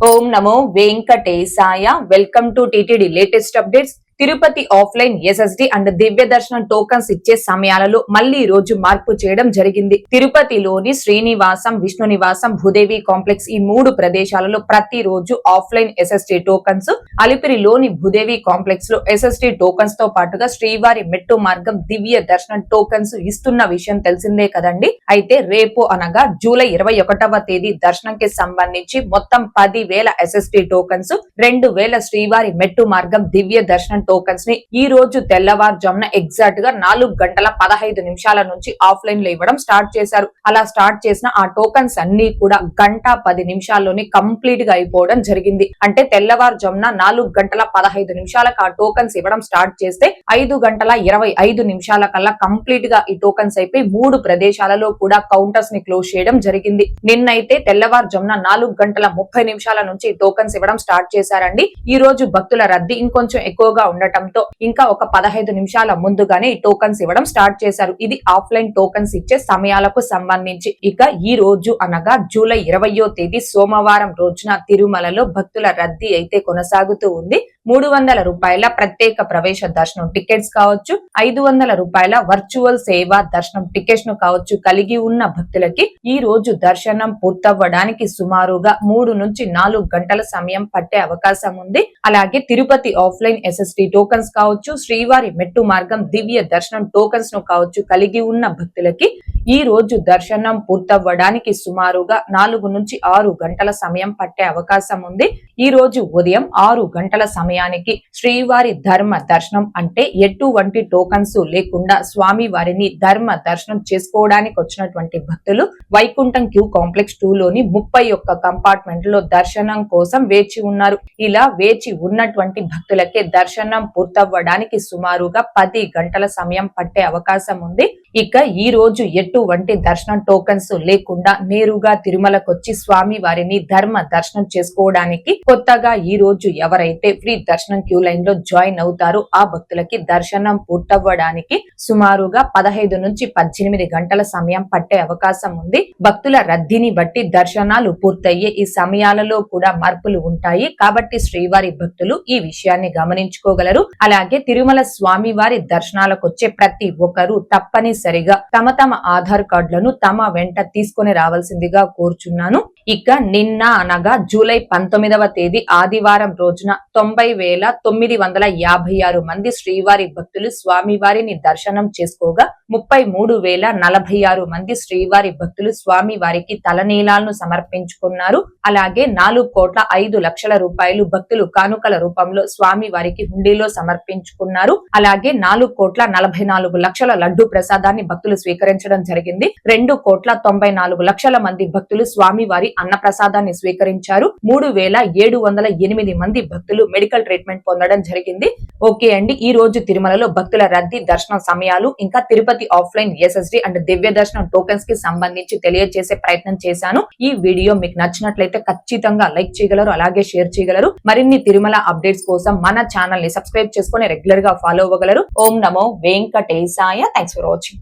ఓం నమో వెంకటేశాయ. Welcome to TTD latest updates. Tirupati offline SSD and దివ్య దర్శనం టోకన్స్ ఇచ్చే సమయాలలో మళ్లీ ఈ రోజు మార్పు చేయడం జరిగింది. తిరుపతిలోని శ్రీనివాసం, విష్ణు నివాసం, భూదేవి కాంప్లెక్స్ ఈ 3 ప్రదేశాలలో ప్రతి రోజు ఆఫ్లైన్ ఎస్ఎస్డి టోకన్స్, అలిపిరిలోని భూదేవి కాంప్లెక్స్ లో ఎస్ఎస్డి టోకన్స్ తో పాటుగా శ్రీవారి మెట్టు మార్గం దివ్య దర్శనం టోకన్స్ ఇస్తున్న విషయం తెలిసిందే కదండి. అయితే రేపు అనగా జూలై 21వ తేదీ దర్శనంకి సంబంధించి మొత్తం 10,000 ఎస్ఎస్డి టోకన్స్, 2,000 శ్రీవారి మెట్టు మార్గం దివ్య దర్శనం టోకన్స్ ని ఈ రోజు తెల్లవారుజామున ఎగ్జాక్ట్ గా 4:15 నుంచి ఆఫ్లైన్ లో ఇవ్వడం స్టార్ట్ చేశారు. అలా స్టార్ట్ చేసిన ఆ టోకన్స్ అన్ని కూడా 1:10 కంప్లీట్ గా అయిపోవడం జరిగింది. అంటే తెల్లవారుజామున 4:15 ఆ టోకన్స్ ఇవ్వడం స్టార్ట్ చేస్తే 5:25 కల్లా కంప్లీట్ గా ఈ టోకన్స్ అయిపోయి 3 ప్రదేశాలలో కూడా కౌంటర్స్ ని క్లోజ్ చేయడం జరిగింది. నిన్నైతే తెల్లవారుజామున 4:30 నుంచి ఈ టోకన్స్ ఇవ్వడం స్టార్ట్ చేశారండి. ఈ రోజు భక్తుల రద్దీ ఇంకొంచెం ఎక్కువగా ఉండటంతో ఇంకా ఒక 15 నిమిషాల ముందుగానే ఈ టోకన్స్ ఇవ్వడం స్టార్ట్ చేశారు. ఇది ఆఫ్లైన్ టోకన్స్ ఇచ్చే సమయాలకు సంబంధించి. ఇక ఈ రోజు అనగా జూలై 20వ తేదీ సోమవారం రోజున తిరుమలలో భక్తుల రద్దీ అయితే కొనసాగుతూ ఉంది. 300 రూపాయల ప్రత్యేక ప్రవేశ దర్శనం టికెట్స్ కావచ్చు, 500 రూపాయల వర్చువల్ సేవా దర్శనం టికెట్స్ ను కావచ్చు కలిగి ఉన్న భక్తులకి ఈ రోజు దర్శనం పూర్తవ్వడానికి సుమారుగా 3 నుంచి 4 గంటల సమయం పట్టే అవకాశం ఉంది. అలాగే తిరుపతి ఆఫ్లైన్ ఎస్ఎస్డి టోకన్స్ కావచ్చు, శ్రీవారి మెట్టు మార్గం దివ్య దర్శనం టోకన్స్ ను కావచ్చు కలిగి ఉన్న భక్తులకి ఈ రోజు దర్శనం పూర్తవ్వడానికి సుమారుగా 4 నుంచి 6 గంటల సమయం పట్టే అవకాశం ఉంది. ఈ రోజు ఉదయం 6 గంటల సమయానికి శ్రీవారి ధర్మ దర్శనం అంటే ఎటువంటి టోకన్స్ లేకుండా స్వామి వారిని ధర్మ దర్శనం చేసుకోవడానికి వచ్చినటువంటి భక్తులు వైకుంఠం క్యూ కాంప్లెక్స్ 2 లోని 31 కంపార్ట్మెంట్ లో దర్శనం కోసం వేచి ఉన్నారు. ఇలా వేచి ఉన్నటువంటి భక్తులకే దర్శనం పూర్తవ్వడానికి సుమారుగా 10 గంటల సమయం పట్టే అవకాశం ఉంది. ఇక ఈ రోజు ఎటువంటి దర్శనం టోకన్స్ లేకుండా నేరుగా తిరుమలకొచ్చి స్వామి వారిని ధర్మ దర్శనం చేసుకోవడానికి కొత్తగా ఈ రోజు ఎవరైతే ఫ్రీ దర్శనం క్యూ లైన్ లో జాయిన్ అవుతారో ఆ భక్తులకి దర్శనం పూర్తవ్వడానికి సుమారుగా 15 నుంచి 18 గంటల సమయం పట్టే అవకాశం ఉంది. భక్తుల రద్దీని బట్టి దర్శనాలు పూర్తయ్యే ఈ సమయాలలో కూడా మార్పులు ఉంటాయి కాబట్టి శ్రీవారి భక్తులు ఈ విషయాన్ని గమనించుకోగలరు. అలాగే తిరుమల స్వామి వారి దర్శనాలకు వచ్చే ప్రతి ఒక్కరూ తప్పనిసరిగా తమ ఆధార్ కార్డులను తమ వెంట తీసుకుని రావాల్సిందిగా కోరుచున్నాను. ఇక నిన్న అనగా జూలై 19వ తేదీ ఆదివారం రోజున 90,956 మంది శ్రీవారి భక్తులు స్వామివారిని దర్శనం చేసుకోగా 33,046 మంది శ్రీవారి భక్తులు స్వామి వారికి తలనీలాలను సమర్పించుకున్నారు. అలాగే 4,05,00,000 రూపాయలు భక్తులు కానుకల రూపంలో స్వామి వారికి హుండీలో సమర్పించుకున్నారు. అలాగే 4,44,00,000 లడ్డు ప్రసాదాన్ని భక్తులు స్వీకరించడం జరిగింది. 2,94,00,000 మంది భక్తులు స్వామి వారి అన్న ప్రసాదాన్ని స్వీకరించారు. 3,708 మంది భక్తులు మెడికల్ ట్రీట్మెంట్ పొందడం జరిగింది. ఓకే అండి, ఈ రోజు తిరుమలలో భక్తుల రద్దీ, దర్శన సమయాలు, ఇంకా తిరుపతి ఆఫ్లైన్ ఎస్ఎస్డి అండ్ దివ్య దర్శనం టోకెన్స్ కి సంబంధించి తెలియజేసే ప్రయత్నం చేశాను. ఈ వీడియో మీకు నచ్చినట్లయితే ఖచ్చితంగా లైక్ చేయగలరు, అలాగే షేర్ చేయగలరు. మరిన్ని తిరుమల అప్డేట్స్ కోసం మన ఛానల్ ని సబ్స్క్రైబ్ చేసుకుని రెగ్యులర్ గా ఫాలో అవ్వగలరు. ఓం నమో వెంకటేశాయ. Thanks for watching.